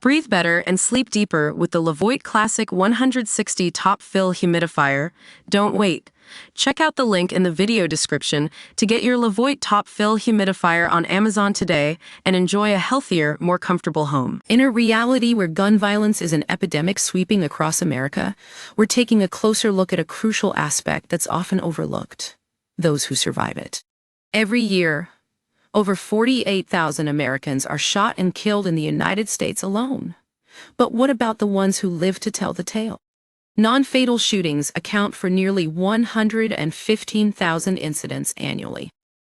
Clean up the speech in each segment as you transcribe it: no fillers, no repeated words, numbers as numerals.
Breathe better and sleep deeper with the Levoit Classic 160 Top Fill Humidifier. Don't wait. Check out the link in the video description to get your Levoit Top Fill Humidifier on Amazon today and enjoy a healthier, more comfortable home. In a reality where gun violence is an epidemic sweeping across America, we're taking a closer look at a crucial aspect that's often overlooked: those who survive it. Every year, over 48,000 Americans are shot and killed in the United States alone. But what about the ones who live to tell the tale? Non-fatal shootings account for nearly 115,000 incidents annually,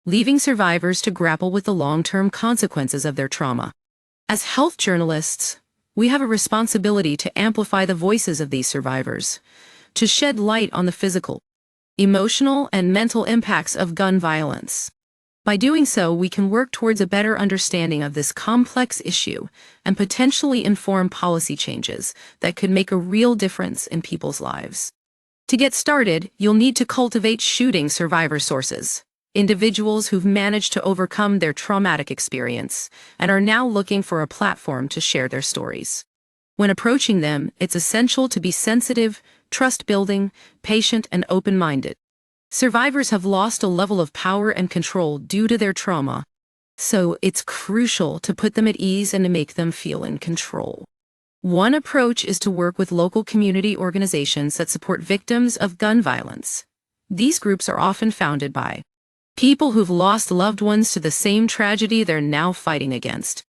leaving survivors to grapple with the long-term consequences of their trauma. As health journalists, we have a responsibility to amplify the voices of these survivors, to shed light on the physical, emotional, and mental impacts of gun violence. By doing so, we can work towards a better understanding of this complex issue and potentially inform policy changes that could make a real difference in people's lives. To get started, you'll need to cultivate shooting survivor sources, individuals who've managed to overcome their traumatic experience and are now looking for a platform to share their stories. When approaching them, it's essential to be sensitive, trust-building, patient, and open-minded. Survivors have lost a level of power and control due to their trauma, so it's crucial to put them at ease and to make them feel in control. One approach is to work with local community organizations that support victims of gun violence. These groups are often founded by people who've lost loved ones to the same tragedy they're now fighting against.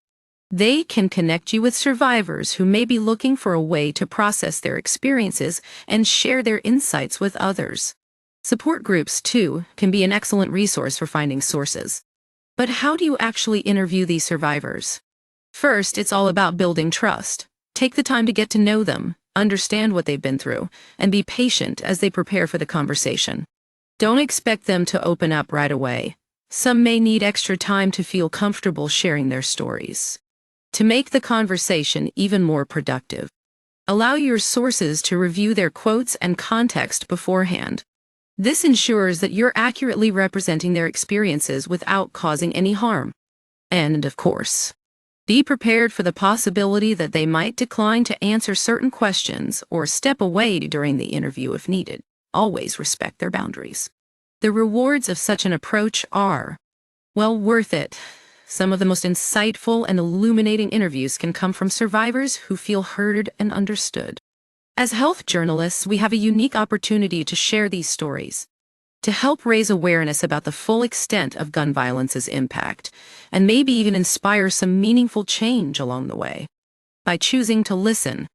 They can connect you with survivors who may be looking for a way to process their experiences and share their insights with others. Support groups, too, can be an excellent resource for finding sources. But how do you actually interview these survivors? First, it's all about building trust. Take the time to get to know them, understand what they've been through, and be patient as they prepare for the conversation. Don't expect them to open up right away. Some may need extra time to feel comfortable sharing their stories. To make the conversation even more productive, allow your sources to review their quotes and context beforehand. This ensures that you're accurately representing their experiences without causing any harm. And, of course, be prepared for the possibility that they might decline to answer certain questions or step away during the interview if needed. Always respect their boundaries. The rewards of such an approach are, well, worth it. Some of the most insightful and illuminating interviews can come from survivors who feel heard and understood. As health journalists, we have a unique opportunity to share these stories, to help raise awareness about the full extent of gun violence's impact, and maybe even inspire some meaningful change along the way. By choosing to listen,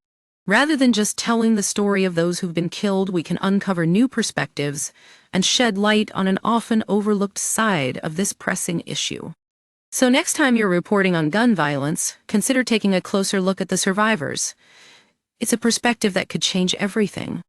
rather than just telling the story of those who've been killed, we can uncover new perspectives and shed light on an often overlooked side of this pressing issue. So next time you're reporting on gun violence, consider taking a closer look at the survivors. It's a perspective that could change everything.